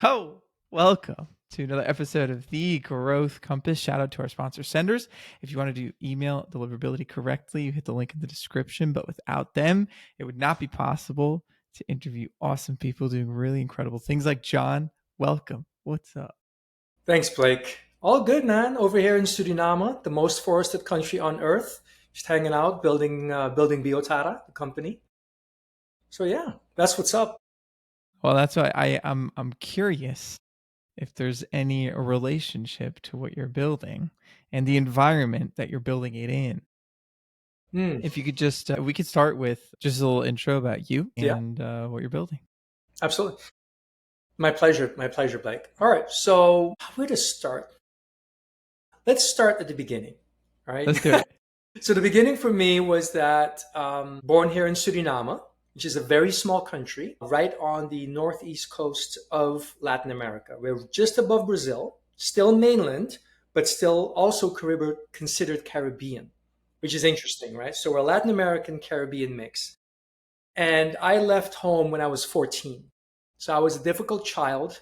Ho! Welcome to another episode of The Growth Compass. Shout out to our sponsor, Senders. If you want to do email deliverability correctly, you hit the link in the description. But without them, it would not be possible to interview awesome people doing really incredible things like John. Welcome. What's up? Thanks, Blake. All good, man. Over here in Suriname, the most forested country on earth. Just hanging out, building BioTara, the company. So yeah, that's what's up. Well, that's why I'm curious if there's any relationship to what you're building and the environment that you're building it in. Hmm. If you could just, we could start with just a little intro about you Yeah, and what you're building. absolutely. My pleasure. My pleasure, Blake. All right. So where to start? Let's start at the beginning. All right. Let's do it. So the beginning for me was that born here in Suriname, which is a very small country, right on the northeast coast of Latin America. We're just above Brazil, still mainland, but still also considered Caribbean, which is interesting, right? So we're a Latin American Caribbean mix. And I left home when I was 14. So I was a difficult child,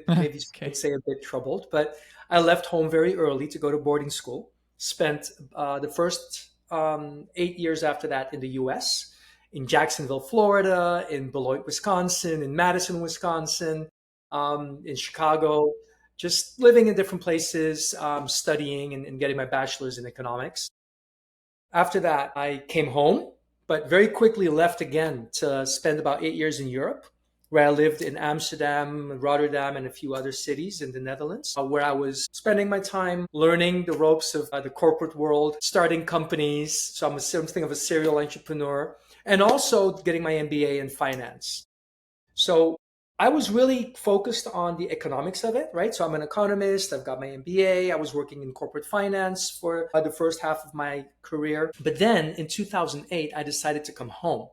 maybe some Okay. would say a bit troubled, but I left home very early to go to boarding school. Spent the first 8 years after that in the US, in Jacksonville, Florida, in Beloit, Wisconsin, in Madison, Wisconsin, in Chicago, just living in different places, studying and getting my bachelor's in economics. After that, I came home, but very quickly left again to spend about 8 years in Europe, where I lived in Amsterdam, Rotterdam, and a few other cities in the Netherlands, where I was spending my time learning the ropes of the corporate world, starting companies. So I'm something of a serial entrepreneur, and also getting my MBA in finance. So I was really focused on the economics of it, right? So I'm an economist. I've got my MBA. I was working in corporate finance for the first half of my career. But then in 2008, I decided to come home.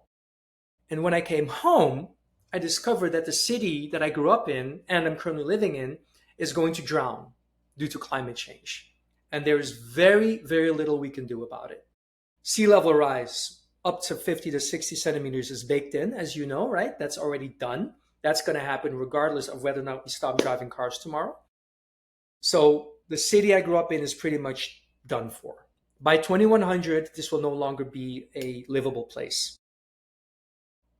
And when I came home, I discovered that the city that I grew up in and I'm currently living in is going to drown due to climate change. And there is very, very little we can do about it. Sea level rise up to 50 to 60 centimeters is baked in, as you know, right? That's already done. That's going to happen regardless of whether or not we stop driving cars tomorrow. So the city I grew up in is pretty much done for. By 2100, this will no longer be a livable place.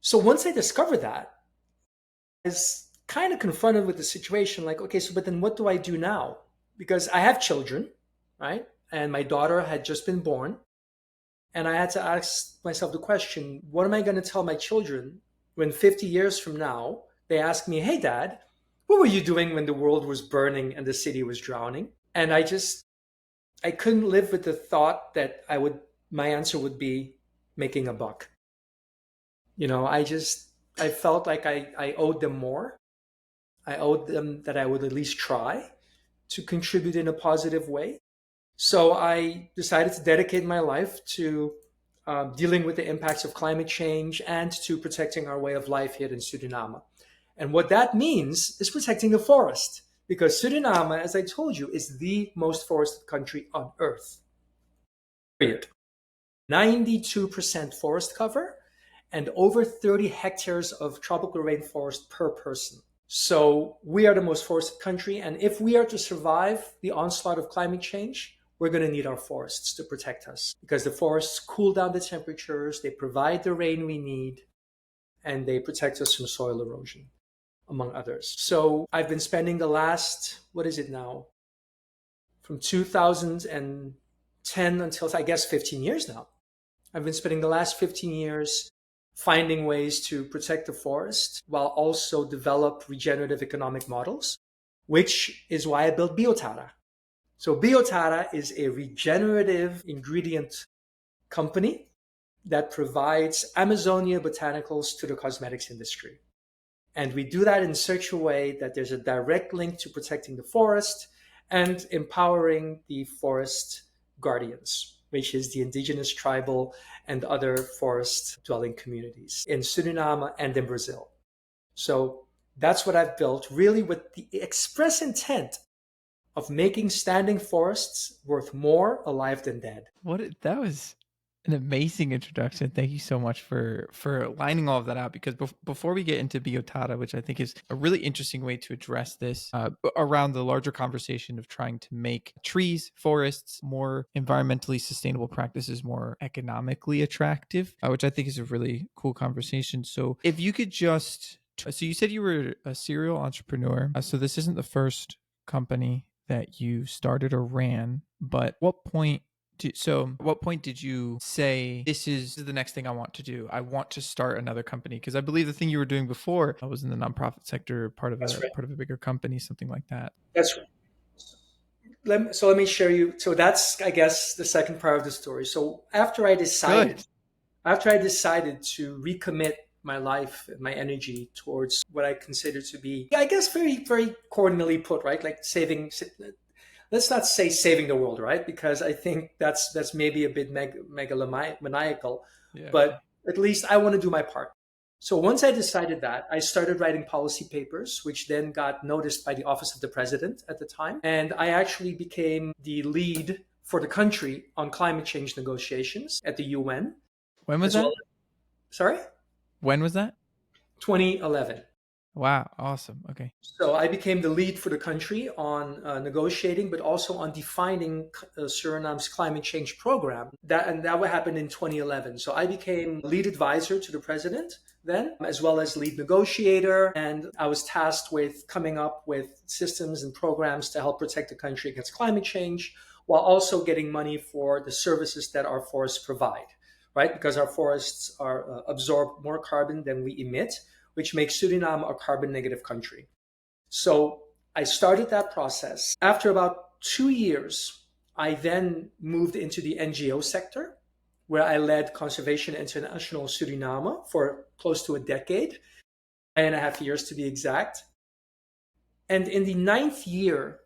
So once I discovered that, I was kind of confronted with the situation like, okay, so but then what do I do now? Because I have children, right? And my daughter had just been born. And I had to ask myself the question, what am I going to tell my children when 50 years from now they ask me, hey, dad, what were you doing when the world was burning and the city was drowning? And I couldn't live with the thought that my answer would be making a buck. I felt like I owed them more. I owed them that I would at least try to contribute in a positive way. So I decided to dedicate my life to dealing with the impacts of climate change and to protecting our way of life here in Suriname. And what that means is protecting the forest, because Suriname, as I told you, is the most forested country on earth. Period. 92% forest cover and over 30 hectares of tropical rainforest per person. So we are the most forested country. And if we are to survive the onslaught of climate change, we're going to need our forests to protect us, because the forests cool down the temperatures, they provide the rain we need, and they protect us from soil erosion, among others. So I've been spending the last, what is it now? From 2010 until I guess 15 years now. I've been spending the last 15 years finding ways to protect the forest while also develop regenerative economic models, which is why I built BioTara. So BioTara is a regenerative ingredient company that provides Amazonia botanicals to the cosmetics industry. And we do that in such a way that there's a direct link to protecting the forest and empowering the forest guardians, which is the indigenous, tribal, and other forest dwelling communities in Suriname and in Brazil. So that's what I've built, really with the express intent of making standing forests worth more alive than dead. That was An amazing introduction. Thank you so much for lining all of that out. Because before we get into BioTara, which I think is a really interesting way to address this around the larger conversation of trying to make trees, forests, more environmentally sustainable practices more economically attractive, which I think is a really cool conversation. So if you could just, so you said you were a serial entrepreneur. So this isn't the first company that you started or ran, but what point did you say, this is the next thing I want to do? I want to start another company? Because I believe the thing you were doing before was in the nonprofit sector, That's right. part of a bigger company, something like that. That's right. Let me share you. So that's, I guess, the second part of the story. So Good. after I decided to recommit my life and my energy towards what I consider to be, I guess, very, very cordially put, right? Like saving, let's not say saving the world, right? Because I think that's maybe a bit megalomaniacal, Yeah. but at least I want to do my part. So once I decided that, I started writing policy papers, which then got noticed by the Office of the President at the time. And I actually became the lead for the country on climate change negotiations at the UN, When was as well. that? Sorry, When was that? 2011. Wow. Awesome. Okay. So I became the lead for the country on negotiating, but also on defining Suriname's climate change program. That would happen in 2011. So I became lead advisor to the president then, as well as lead negotiator, and I was tasked with coming up with systems and programs to help protect the country against climate change, while also getting money for the services that our forests provide. Right, because our forests absorb more carbon than we emit, which makes Suriname a carbon negative country. So I started that process. After about 2 years, I then moved into the NGO sector, where I led Conservation International Suriname for close to a decade, 9.5 years to be exact. And in the ninth year,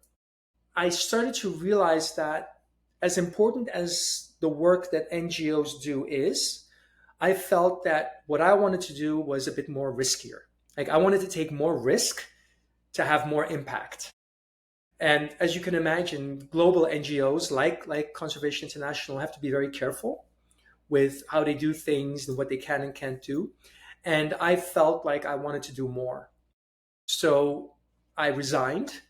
I started to realize that as important as the work that NGOs do is, I felt that what I wanted to do was a bit more riskier. Like I wanted to take more risk to have more impact. And as you can imagine, global NGOs like Conservation International have to be very careful with how they do things and what they can and can't do. And I felt like I wanted to do more. So I resigned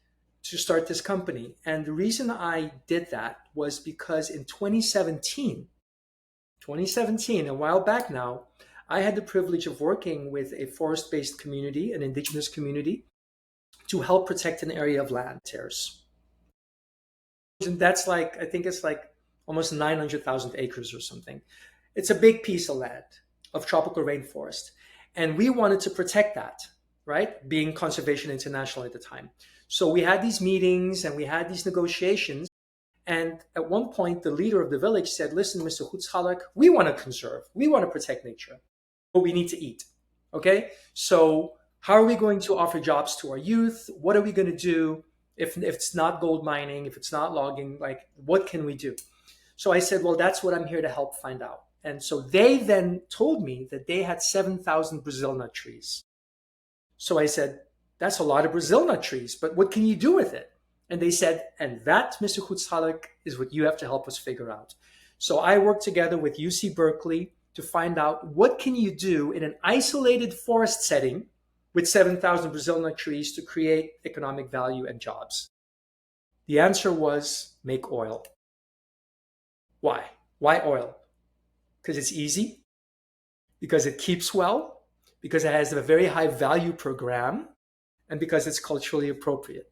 to start this company. And the reason I did that was because in 2017, a while back now, I had the privilege of working with a forest-based community, an indigenous community, to help protect an area of land tears. And that's like, I think it's like almost 900,000 acres or something. It's a big piece of land of tropical rainforest. And we wanted to protect that, right? Being Conservation International at the time. So we had these meetings and we had these negotiations. And at one point, the leader of the village said, listen, Mr. Goedschalk, we want to conserve, we want to protect nature, but we need to eat. Okay? So how are we going to offer jobs to our youth? What are we going to do if it's not gold mining, if it's not logging? Like, what can we do? So I said, well, that's what I'm here to help find out. And so they then told me that they had 7,000 Brazil nut trees. So I said, that's a lot of Brazil nut trees, but what can you do with it? And they said, and that, Mr. Goedschalk, is what you have to help us figure out. So I worked together with UC Berkeley to find out what can you do in an isolated forest setting with 7,000 Brazil nut trees to create economic value and jobs. The answer was make oil. Why? Why oil? Because it's easy, because it keeps well, because it has a very high value per gram, and because it's culturally appropriate.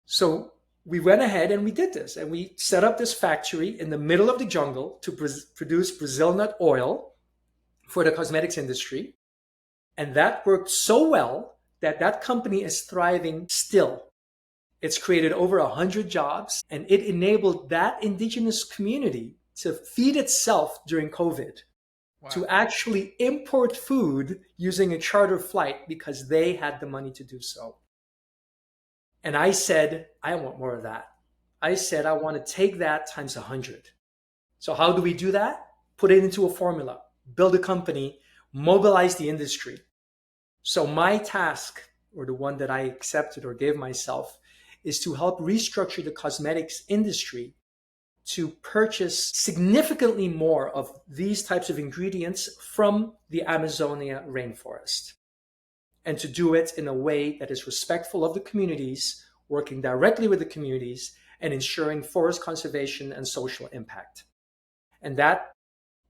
So we went ahead and we did this, and we set up this factory in the middle of the jungle to produce Brazil nut oil for the cosmetics industry. And that worked so well that that company is thriving still. It's created over 100 jobs, and it enabled that indigenous community to feed itself during COVID, to actually import food using a charter flight because they had the money to do so. And I said, I want more of that. I said, I want to take that times 100. So how do we do that? Put it into a formula, build a company, mobilize the industry. So my task, or the one that I accepted or gave myself, is to help restructure the cosmetics industry to purchase significantly more of these types of ingredients from the Amazonia rainforest, and to do it in a way that is respectful of the communities, working directly with the communities, and ensuring forest conservation and social impact. And that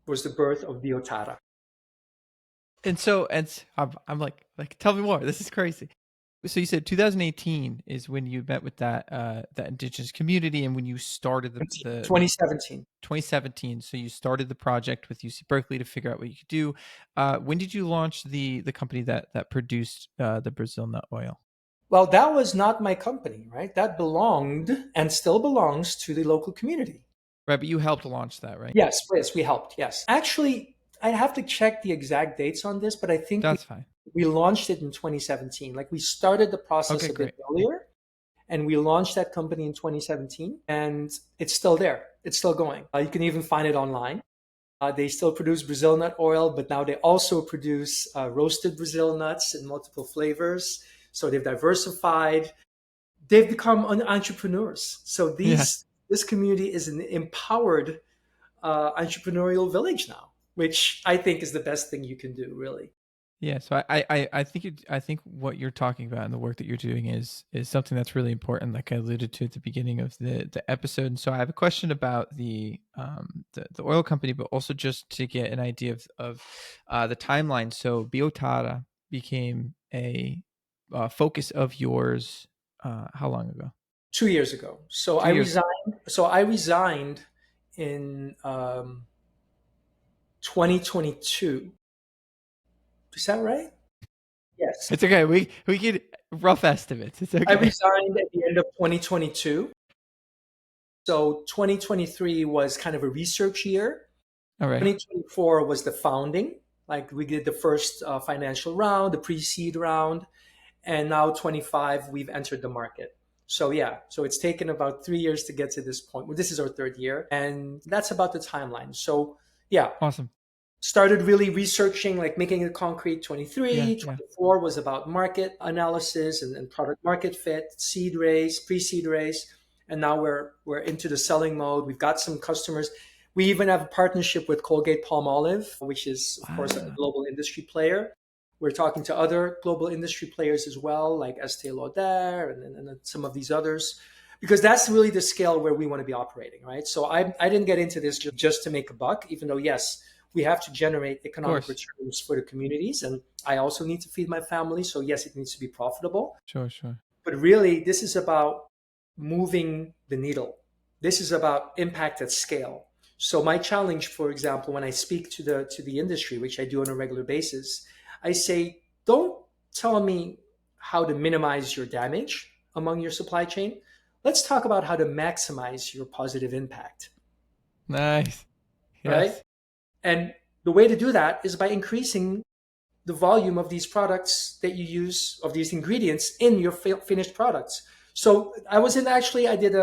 was the birth of BioTara. And so, I'm like, tell me more. This is crazy. So you said 2018 is when you met with that indigenous community, and when you started the 2017. 2017. So you started the project with UC Berkeley to figure out what you could do. When did you launch the company that produced the Brazil nut oil? Well, that was not my company, right? That belonged and still belongs to the local community. Right, but you helped launch that, right? Yes, we helped. Yes. Actually, I'd have to check the exact dates on this, but I think That's fine. we launched it in 2017. Like we started the process Okay, a bit great. earlier, and we launched that company in 2017, and it's still there. It's still going. You can even find it online. They still produce Brazil nut oil, but now they also produce roasted Brazil nuts in multiple flavors. So they've diversified. They've become entrepreneurs. So Yeah. this community is an empowered entrepreneurial village now, which I think is the best thing you can do, really. Yeah, so I think what you're talking about and the work that you're doing is something that's really important, like I alluded to at the beginning of the episode. And so I have a question about the oil company, but also just to get an idea of the timeline. So BioTara became a focus of yours. How long ago? 2 years ago. So 2 years. I resigned in 2022. Is that right? Yes. It's okay. We get rough estimates. It's I okay. resigned at the end of 2022. So 2023 was kind of a research year. All right. 2024 was the founding. Like we did the first financial round, the pre-seed round, and now 25 we've entered the market. So yeah, so it's taken about 3 years to get to this point. Well, this is our third year, and that's about the timeline. So yeah, Awesome. started really researching, like making it concrete. Yeah, 23, yeah. 24 was about market analysis and product market fit, seed raise, pre-seed raise, and now we're into the selling mode. We've got some customers. We even have a partnership with Colgate Palmolive, which is of course a Wow. global industry player. We're talking to other global industry players as well, like Estee Lauder and some of these others, because that's really the scale where we want to be operating, right? So I didn't get into this just to make a buck, even though yes, we have to generate Of economic course. returns for the communities, and I also need to feed my family. So yes, it needs to be profitable, Sure, sure. but really this is about moving the needle. This is about impact at scale. So my challenge, for example, when I speak to the industry, which I do on a regular basis, I say, don't tell me how to minimize your damage among your supply chain. Let's talk about how to maximize your positive impact, Nice. right? Yes. And the way to do that is by increasing the volume of these products that you use, of these ingredients in your finished products. So I was in actually, I did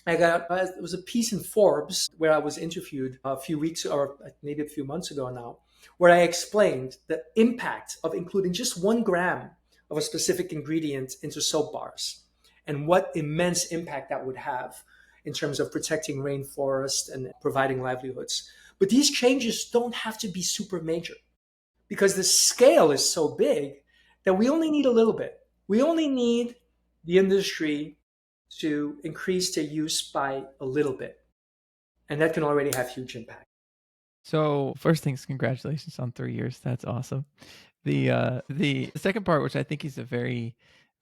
I got it was a piece in Forbes where I was interviewed a few weeks or maybe a few months ago now, where I explained the impact of including just 1 gram of a specific ingredient into soap bars, and what immense impact that would have in terms of protecting rainforests and providing livelihoods. But these changes don't have to be super major, because the scale is so big that we only need a little bit. We only need the industry to increase their use by a little bit, and that can already have huge impact. So first things, congratulations on 3 years. That's awesome. The second part, which I think is a very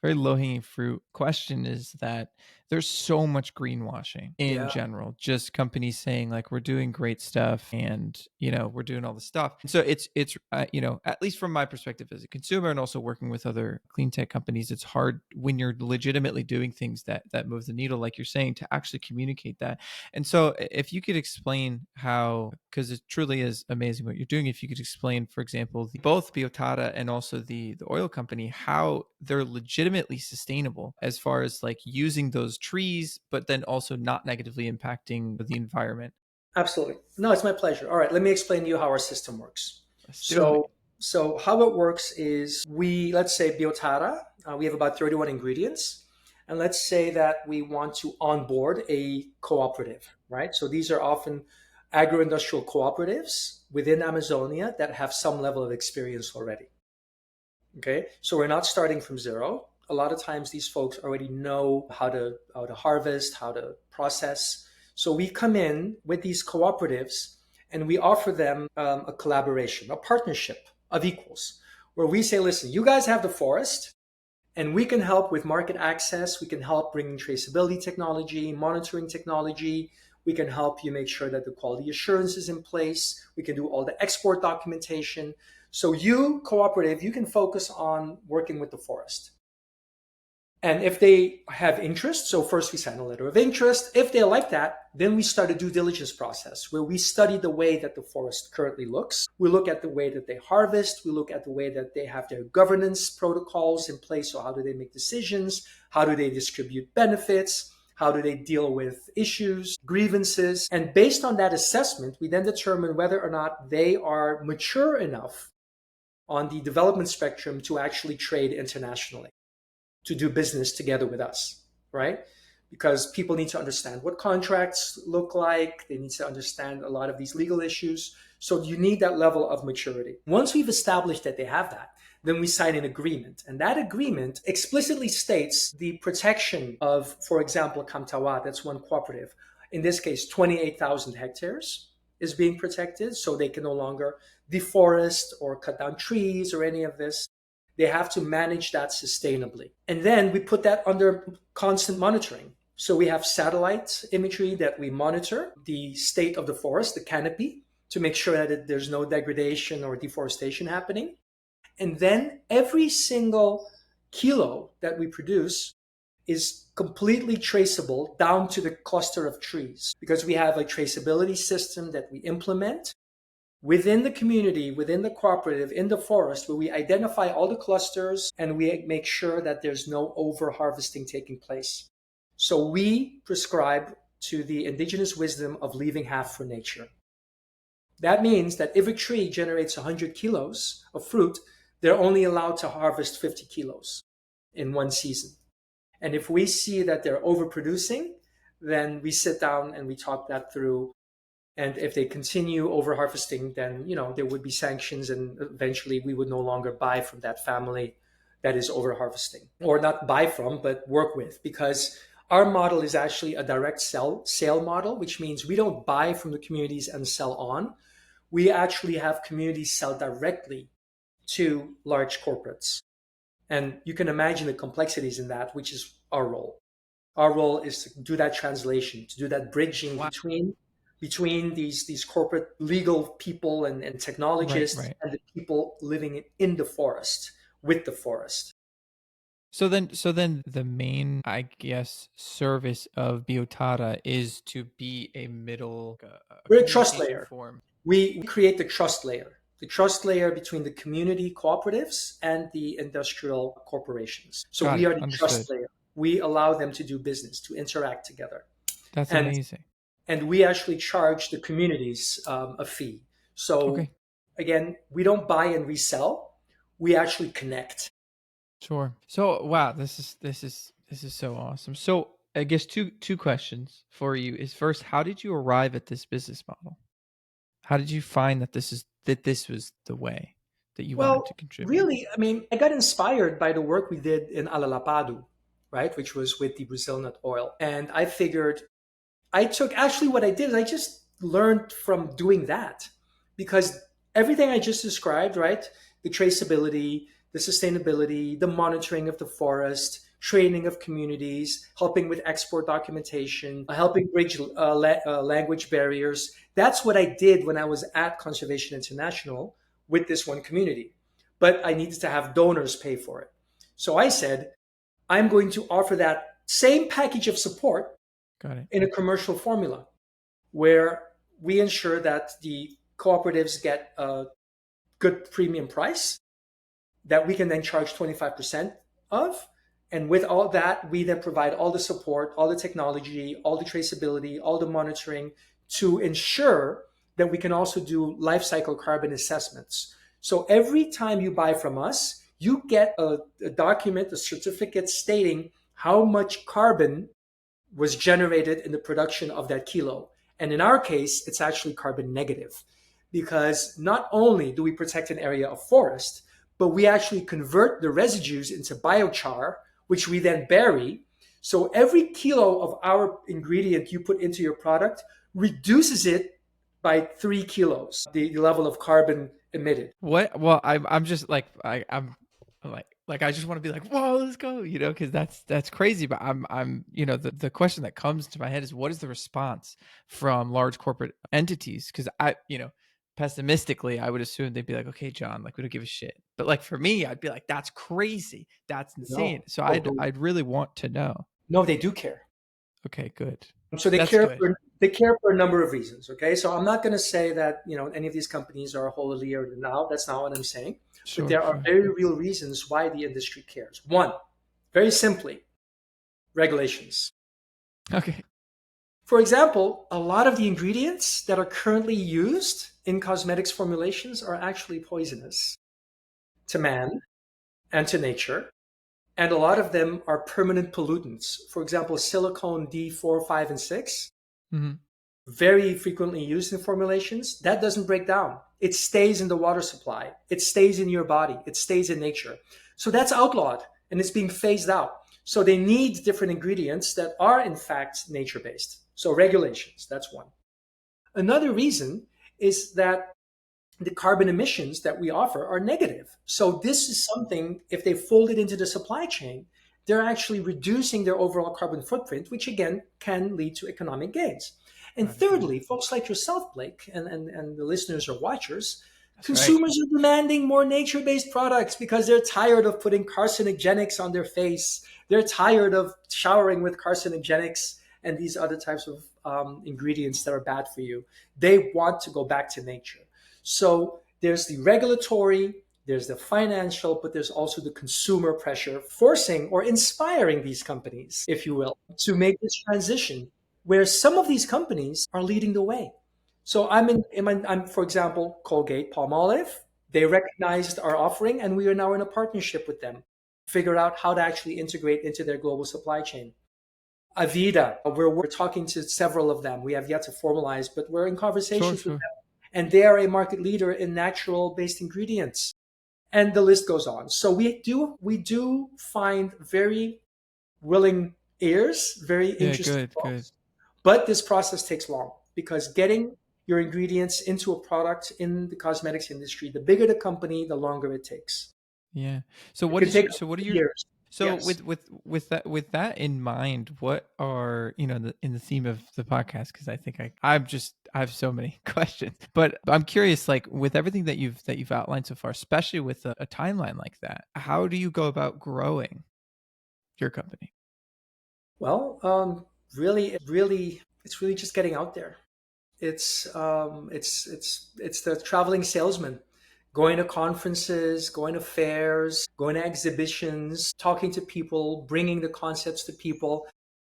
low hanging fruit question, is that there's so much greenwashing in Yeah, general. Just companies saying like we're doing great stuff, and we're doing all the stuff. And so it's at least from my perspective as a consumer, and also working with other clean tech companies, it's hard when you're legitimately doing things that move the needle, like you're saying, to actually communicate that. And so, if you could explain how, because it truly is amazing what you're doing, if you could explain, for example, both BioTara and also the oil company, how they're legitimately sustainable as far as like using those trees, but then also not negatively impacting the environment. absolutely. No, it's my pleasure. All right, let me explain to you how our system works. Let's do it. So how it works is, let's say BioTara, we have about 31 ingredients. And let's say that we want to onboard a cooperative, right? So these are often agro-industrial cooperatives within Amazonia that have some level of experience already. Okay, so we're not starting from zero. A lot of times these folks already know how to harvest, how to process. So we come in with these cooperatives and we offer them a collaboration, a partnership of equals, where we say, listen, you guys have the forest, and we can help with market access. We can help bringing traceability technology, monitoring technology. We can help you make sure that the quality assurance is in place. We can do all the export documentation. So you, cooperative, you can focus on working with the forest. And if they have interest, so first we sign a letter of interest. If they like that, then we start a due diligence process where we study the way that the forest currently looks. We look at the way that they harvest. We look at the way that they have their governance protocols in place. So how do they make decisions? How do they distribute benefits? How do they deal with issues, grievances? And based on that assessment, we then determine whether or not they are mature enough on the development spectrum to actually trade internationally, to do business together with us, right? Because people need to understand what contracts look like. They need to understand a lot of these legal issues. So you need that level of maturity. Once we've established that they have that, then we sign an agreement. And that agreement explicitly states the protection of, for example, Kamtawa, that's one cooperative. In this case, 28,000 hectares is being protected. So they can no longer deforest or cut down trees or any of this. They have to manage that sustainably. And then we put that under constant monitoring. So we have satellite imagery that we monitor the state of the forest, the canopy, to make sure that there's no degradation or deforestation happening. And then every single kilo that we produce is completely traceable down to the cluster of trees, because we have a traceability system that we implement within the community, within the cooperative, in the forest, where we identify all the clusters and we make sure that there's no over harvesting taking place. So we prescribe to the indigenous wisdom of leaving half for nature. That means that if a tree generates 100 kilos of fruit, they're only allowed to harvest 50 kilos in one season. And if we see that they're overproducing, then we sit down and we talk that through. And if they continue over harvesting, then there would be sanctions, and eventually we would no longer buy from that family that is over harvesting, or not buy from, but work with, because our model is actually a direct sale model, which means we don't buy from the communities and sell on. We actually have communities sell directly to large corporates. And you can imagine the complexities in that, which is our role. Our role is to do that translation, to do that bridging Wow. between these corporate legal people and technologists, Right. and the people living in the forest, with the forest. So then the main, I guess, service of BioTara is to be a middle, a We're a trust communication layer. form. We create the trust layer between the community cooperatives and the industrial corporations. So Got we it. are the Understood. trust layer. We allow them to do business, to interact together. That's And amazing. and we actually charge the communities a fee. So Okay. again, we don't buy and resell. We actually connect. Sure. So wow, this is so awesome. So I guess two questions for you is, first, how did you arrive at this business model? How did you find that this was the way that you wanted to Well, contribute? really, I mean, I got inspired by the work we did in Alalapadu, right, which was with the Brazil nut oil. And I figured actually what I did is I just learned from doing that, because everything I just described, right? The traceability, the sustainability, the monitoring of the forest, training of communities, helping with export documentation, helping bridge language barriers. That's what I did when I was at Conservation International with this one community. But I needed to have donors pay for it. So I said, I'm going to offer that same package of support Got it. in a commercial formula, where we ensure that the cooperatives get a good premium price that we can then charge 25% of. And with all that, we then provide all the support, all the technology, all the traceability, all the monitoring, to ensure that we can also do life cycle carbon assessments. So every time you buy from us, you get a document, a certificate stating how much carbon was generated in the production of that kilo. And in our case, it's actually carbon negative, because not only do we protect an area of forest, but we actually convert the residues into biochar, which we then bury. So every kilo of our ingredient you put into your product reduces it by 3 kilos, the level of carbon emitted. What? Well, I'm just like I'm like I just want to be like, whoa, let's go, because that's crazy. But I'm the question that comes to my head is, what is the response from large corporate entities? Because pessimistically, I would assume they'd be like, okay, John, like we don't give a shit. But like for me, I'd be like, that's crazy, that's insane. No, So oh, I'd really want to know. no, they do care. Okay, good. So they That's care good. for a number of reasons. Okay, so I'm not going to say that any of these companies are holier than thou. That's not what I'm saying. But Sure, there are sure. very real reasons why the industry cares. One, very simply, regulations. Okay. For example, a lot of the ingredients that are currently used in cosmetics formulations are actually poisonous to man and to nature. And a lot of them are permanent pollutants. For example, silicone D4, 5, and 6, Hmm. very frequently used in formulations, that doesn't break down. It stays in the water supply. It stays in your body. It stays in nature. So that's outlawed and it's being phased out. So they need different ingredients that are in fact nature based. So regulations, that's one. Another reason is that the carbon emissions that we offer are negative. So this is something, if they fold it into the supply chain, they're actually reducing their overall carbon footprint, which again can lead to economic gains. And Got it. Got it. thirdly, folks like yourself, Blake, and the listeners or watchers, That's right. consumers are demanding more nature-based products because they're tired of putting carcinogenics on their face. They're tired of showering with carcinogenics and these other types of ingredients that are bad for you. They want to go back to nature. So there's the regulatory, there's the financial, but there's also the consumer pressure forcing or inspiring these companies, if you will, to make this transition, where some of these companies are leading the way. So I'm for example, Colgate Palmolive. They recognized our offering, and we are now in a partnership with them, figure out how to actually integrate into their global supply chain. Avida, we're talking to several of them. We have yet to formalize, but we're in Sure, conversations with sure. them. And they are a market leader in natural based ingredients. And the list goes on. So we do find very willing ears, very Yeah, interested good, good. folks. But this process takes long because getting your ingredients into a product in the cosmetics industry, the bigger the company, the longer it takes. Yeah. So It what can is take your up so what are to your years. so Yes. with that in mind, what are, in the theme of the podcast, because I think I have so many questions. But I'm curious, like with everything that you've outlined so far, especially with a timeline like that, how do you go about growing your company? Well, really, it's really just getting out there. It's the traveling salesman, going to conferences, going to fairs, going to exhibitions, talking to people, bringing the concepts to people,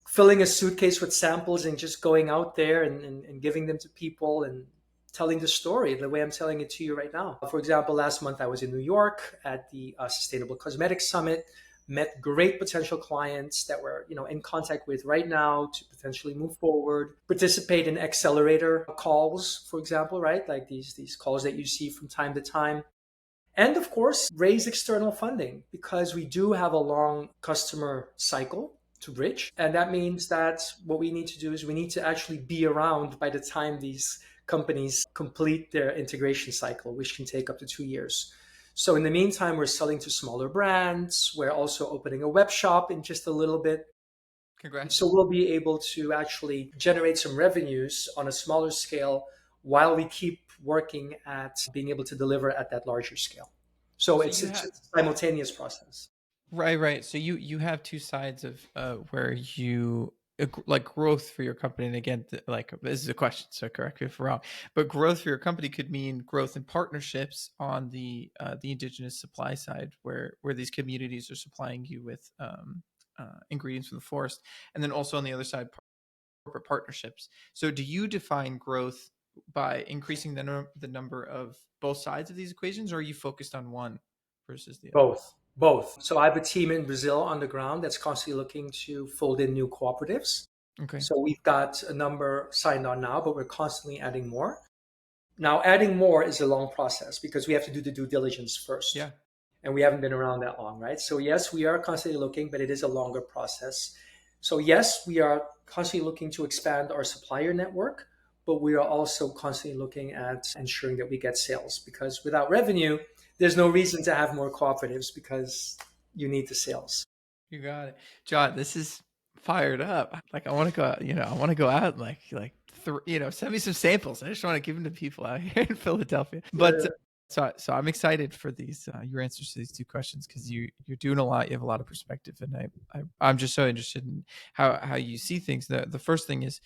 filling a suitcase with samples and just going out there and giving them to people and telling the story the way I'm telling it to you right now. For example, last month I was in New York at the Sustainable Cosmetics Summit, met great potential clients that we're in contact with right now to potentially move forward, participate in accelerator calls, for example, right? Like these calls that you see from time to time. And of course, raise external funding because we do have a long customer cycle to bridge. And that means that what we need to do is we need to actually be around by the time these companies complete their integration cycle, which can take up to 2 years. So in the meantime, we're selling to smaller brands. We're also opening a web shop in just a little bit. Congrats. So we'll be able to actually generate some revenues on a smaller scale while we keep working at being able to deliver at that larger scale. So So it's you it's have a simultaneous process. Right, right. So you have two sides of where you like growth for your company. And again, like this is a question, so correct me if I'm wrong. But growth for your company could mean growth in partnerships on the indigenous supply side, where these communities are supplying you with ingredients from the forest, and then also on the other side, corporate partnerships. So do you define growth by increasing the number of both sides of these equations, or are you focused on one versus the other? Both. Both. So I have a team in Brazil on the ground that's constantly looking to fold in new cooperatives. Okay. So we've got a number signed on now, but we're constantly adding more. Now, adding more is a long process because we have to do the due diligence first. Yeah. And we haven't been around that long, right? So, yes, we are constantly looking, but it is a longer process. So, yes, we are constantly looking to expand our supplier network, but we are also constantly looking at ensuring that we get sales because without revenue, there's no reason to have more cooperatives because you need the sales. You got it. John, this is fired up. Like I want to go out, I want to go out and send me some samples. I just want to give them to people out here in Philadelphia. But so I'm excited for these your answers to these two questions because you're doing a lot. You have a lot of perspective, and I'm just so interested in how you see things. The first thing is,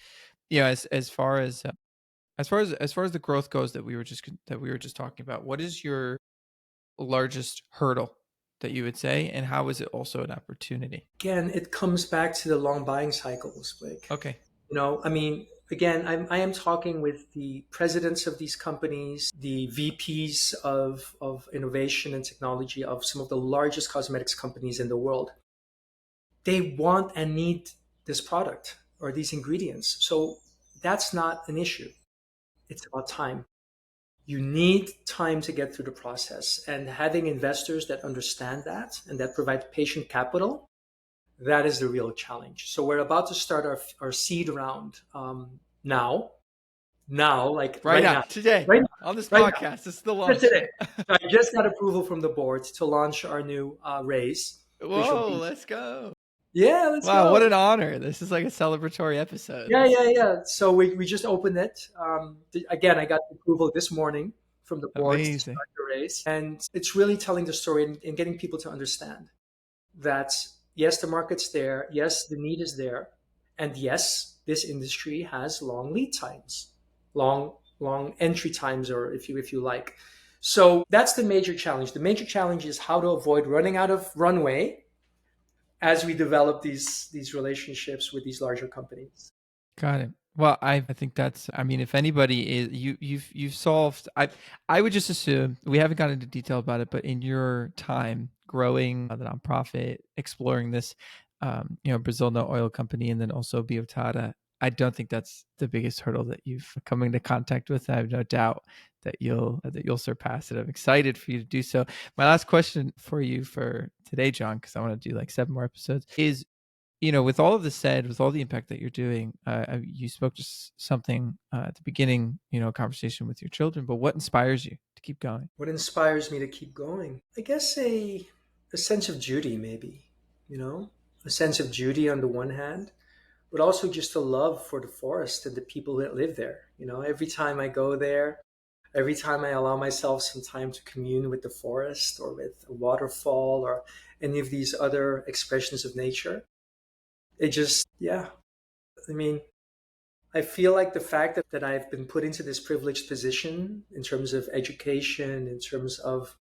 as far as the growth goes that we were just talking about, what is your largest hurdle that you would say, and how is it also an opportunity? Again, it comes back to the long buying cycles, Blake. Okay. I mean, again, I am talking with the presidents of these companies, the VPs of innovation and technology of some of the largest cosmetics companies in the world. They want and need this product or these ingredients. So that's not an issue. It's about time. You need time to get through the process. And having investors that understand that and that provide patient capital, that is the real challenge. So we're about to start our seed round now. Like right now, now, today, right, on this right podcast. now, This is the just launch. today. I just got approval from the board to launch our new raise. Whoa, let's go. Yeah, let's Wow, go. what an honor. This is like a celebratory episode. Yeah. So we just opened it. Again, I got approval this morning from the board to Amazing. start the raise. And it's really telling the story and getting people to understand that yes, the market's there. Yes, the need is there. And yes, this industry has long lead times, long entry times, or if you like. So that's the major challenge. The major challenge is how to avoid running out of runway as we develop these relationships with these larger companies. Got it. Well, I think that's, I mean, if anybody is, you've solved, I would just assume, we haven't gotten into detail about it, but in your time growing the nonprofit, exploring this, Brazil No Oil Company, and then also BioTara, I don't think that's the biggest hurdle that you've come into contact with. I have no doubt that you'll surpass it. I'm excited for you to do so. My last question for you for today, John, because I want to do like 7 more episodes, is, with all of this said, with all the impact that you're doing, you spoke to something at the beginning, a conversation with your children, but what inspires you to keep going? What inspires me to keep going? I guess a sense of duty, maybe, a sense of duty on the one hand, but also just a love for the forest and the people that live there. Every time I go there, every time I allow myself some time to commune with the forest or with a waterfall or any of these other expressions of nature, it just, yeah. I mean, I feel like the fact that I've been put into this privileged position in terms of education, in terms of,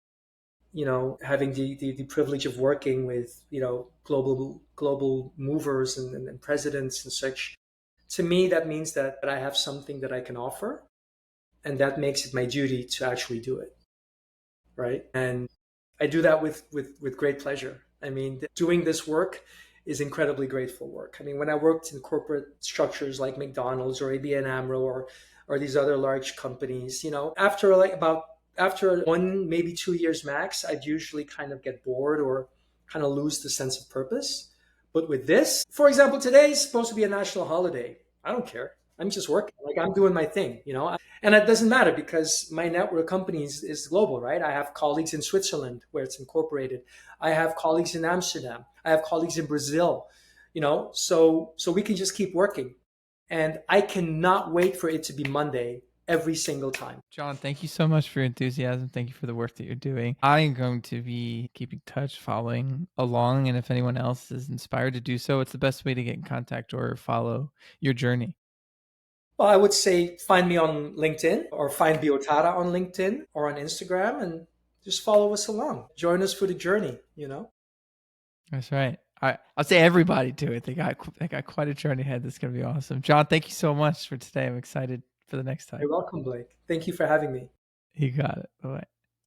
having the privilege of working with, global movers and presidents and such, to me, that means that I have something that I can offer. And that makes it my duty to actually do it. Right. And I do that with great pleasure. I mean, doing this work is incredibly grateful work. I mean, when I worked in corporate structures like McDonald's or ABN AMRO or these other large companies, after 1, maybe 2 years max, I'd usually kind of get bored or kind of lose the sense of purpose. But with this, for example, today is supposed to be a national holiday. I don't care. I'm just working. Like I'm doing my thing, and it doesn't matter because my network of companies is global, right? I have colleagues in Switzerland where it's incorporated. I have colleagues in Amsterdam. I have colleagues in Brazil, so we can just keep working. And I cannot wait for it to be Monday every single time. John, thank you so much for your enthusiasm. Thank you for the work that you're doing. I am going to be keeping touch, following along. And if anyone else is inspired to do so, it's the best way to get in contact or follow your journey. Well, I would say find me on LinkedIn or find BioTara on LinkedIn or on Instagram and just follow us along. Join us for the journey. That's right. I'll say everybody do it. They got quite a journey ahead. That's going to be awesome. John, thank you so much for today. I'm excited for the next time. You're welcome, Blake. Thank you for having me. You got it. Bye-bye.